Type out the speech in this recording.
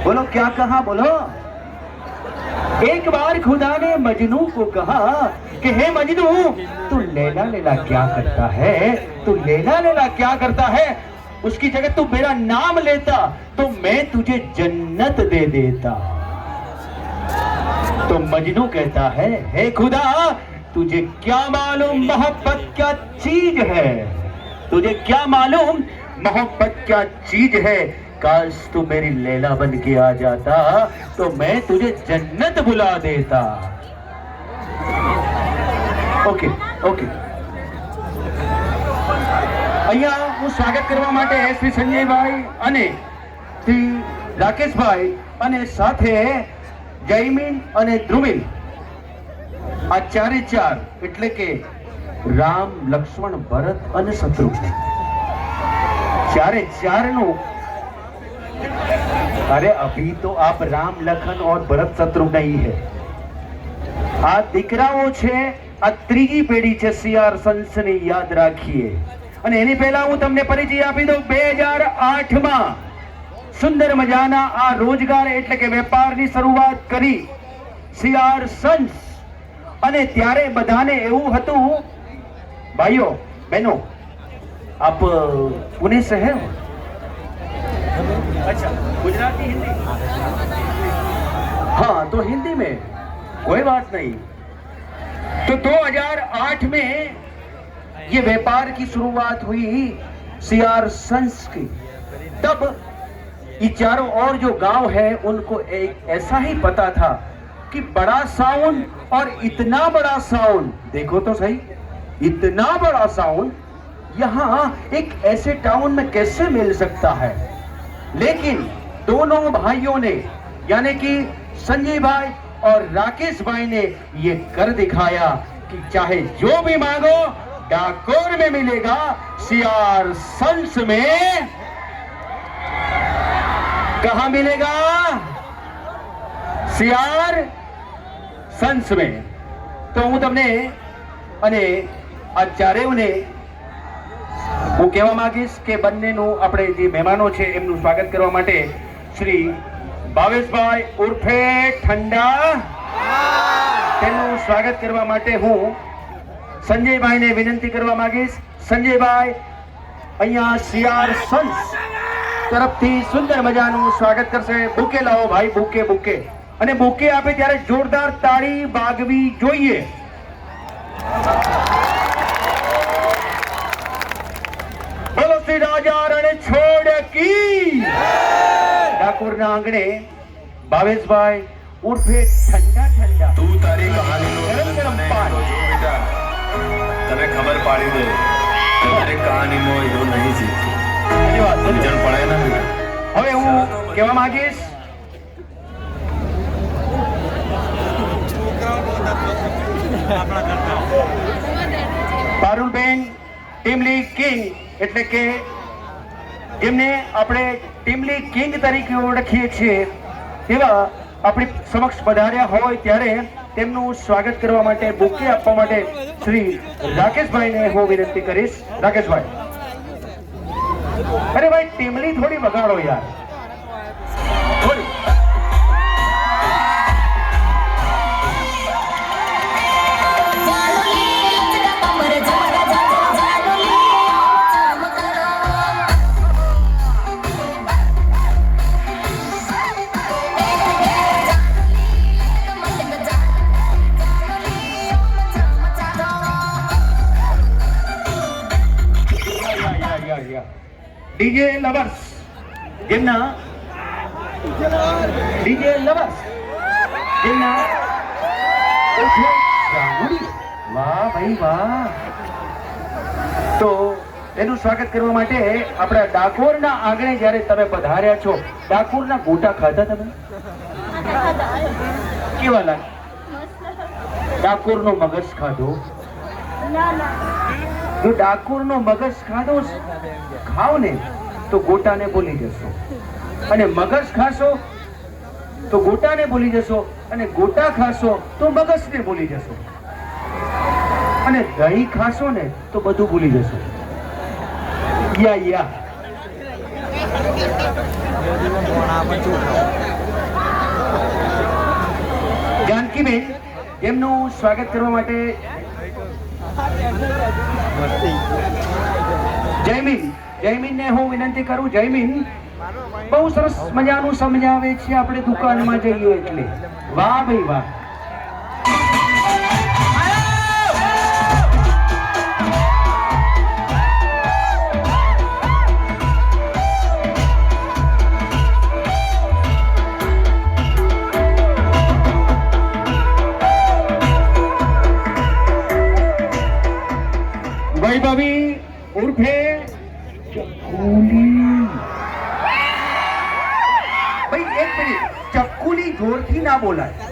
बोलो क्या कहा बोलो। एक बार खुदा ने मजनू को कहा कि हे मजनू तू लेला लेला क्या करता है, तू लेला लेला क्या करता है, उसकी जगह तू मेरा नाम लेता तो मैं तुझे जन्नत दे देता। तो मजनू कहता है हे खुदा तुझे क्या मालूम मोहब्बत क्या चीज है, तुझे क्या मालूम मोहब्बत क्या चीज है, काश तू मेरी लैला बन के आ जाता तो मैं तुझे जन्नत बुला देता। ओके ओके અહીંયા હું સ્વાગત કરવા માટે શ્રી સંજયભાઈ અને શ્રી રાકેશભાઈ અને સાથે જયમીન અને ધ્રુવીલ આ ચારે ચાર એટલે કે રામ લક્ષ્મણ ભરત અને શત્રુઘ્ન चारे चारનું अरे अभी तो आप राम लखन और भरत शत्रुघ्न ही है। आ દીકરાઓ છે આ ત્રીજી પેઢી છે સીઆર સન્સની યાદ રાખીએ। અને એની પહેલા હું તમને પરિચય આપી દઉં 2008 માં સુંદર મજાના આ રોજગાર એટલે કે વેપારની શરૂઆત કરી સીઆર સન્સ। અને ત્યારે બધાને એવું હતું ભાઈઓ બહેનો आप पुणे से हैं? अच्छा गुजराती हिंदी हाँ तो हिंदी में कोई बात नहीं। तो 2008 में ये व्यापार की शुरुआत हुई सीआर सन्स की। तब ये चारों और जो गांव है उनको एक ऐसा ही पता था कि बड़ा साउंड और इतना बड़ा साउंड, देखो तो सही, इतना बड़ा साउंड यहाँ एक ऐसे टाउन में कैसे मिल सकता है। लेकिन दोनों भाइयों ने यानी कि संजय भाई और राकेश भाई ने ये कर दिखाया कि चाहे जो भी मांगो डाकोर में मिलेगा, सीआर सन्स में कहा मिलेगा? सीआर सन्स में। तो हूँ तमने अने आ चारेवने હું કહેવા માંગીશ કે બંનેનું આપણે જે મહેમાનો છે એમનું સ્વાગત કરવા માટે શ્રી ભાવેશભાઈ ઉર્ફે ઠંડા તેમનું સ્વાગત કરવા માટે હું સંજયભાઈને વિનંતી કરવા માંગીશ। સંજયભાઈ અહીંયા સીઆર સન્સ તરફથી સુંદર મજાનું સ્વાગત કરશે। બુકે લાવો ભાઈ, બુકે બુકે, અને બુકે આપે ત્યારે જોરદાર તાળી વાગવી જોઈએ। राजा रण छोड़ की डाकोर ना आंगणे भावेश भाई उर्फे ठंडा ठंडा तू तारी कहानी गरम गरम पानी तने खबर पाड़ी दे तारी कहानी नो हीरो नहीं जीततो। धन्यवाद समझण पड़े ना बेटा। હવે હું કહેવા માંગીશ પારુલબેન ટીમલી કિંગ એટલે કે જેમને આપણે ટીમલી કિંગ તરીકે ઓળખીએ છીએ તેવા આપણી સમક્ષ પધાર્યા હોય ત્યારે તેમનું સ્વાગત કરવા માટે બુકે આપવા માટે શ્રી રાકેશભાઈને હું વિનંતી કરીશ। રાકેશભાઈ, અરે ભાઈ ટીમલી થોડી વગાડો યાર, થોડી। डीजे लवर्स જેમના ડીજે લवर्स જેમના વાહ ભાઈ વાહ। તો એનું સ્વાગત કરવા માટે આપણા ડાકોરના આંગણે જ્યારે તમે પધાર્યા છો, ડાકોરના ગોટા ખાધા તમે? કેવા લાગે? ડાકોરનો મગજ ખાધો? જો ડાકોરનો મગજ ખાધો ખાઓ ને તો ગોટાને ભૂલી જશો, અને મગજ ખાશો તો ગોટાને ભૂલી જશો, અને ગોટા ખાશો તો મગજને ભૂલી જશો, અને દહીં ખાશો ને તો બધું ભૂલી જશો। યા યા જાનકીબેન એમનું સ્વાગત કરવા માટે જયમીનને હું વિનંતી કરું. જયમીન બહુ સરસ મજાનું સમજાવે છે આપણે દુકાનમાં જઈએ એટલે. વાહ ભાઈ વાહ. વૈભવી ઉર્ફે ચકુલી. ભાઈ એક મિનિટ, ચકુલી જોરથી ના બોલાય.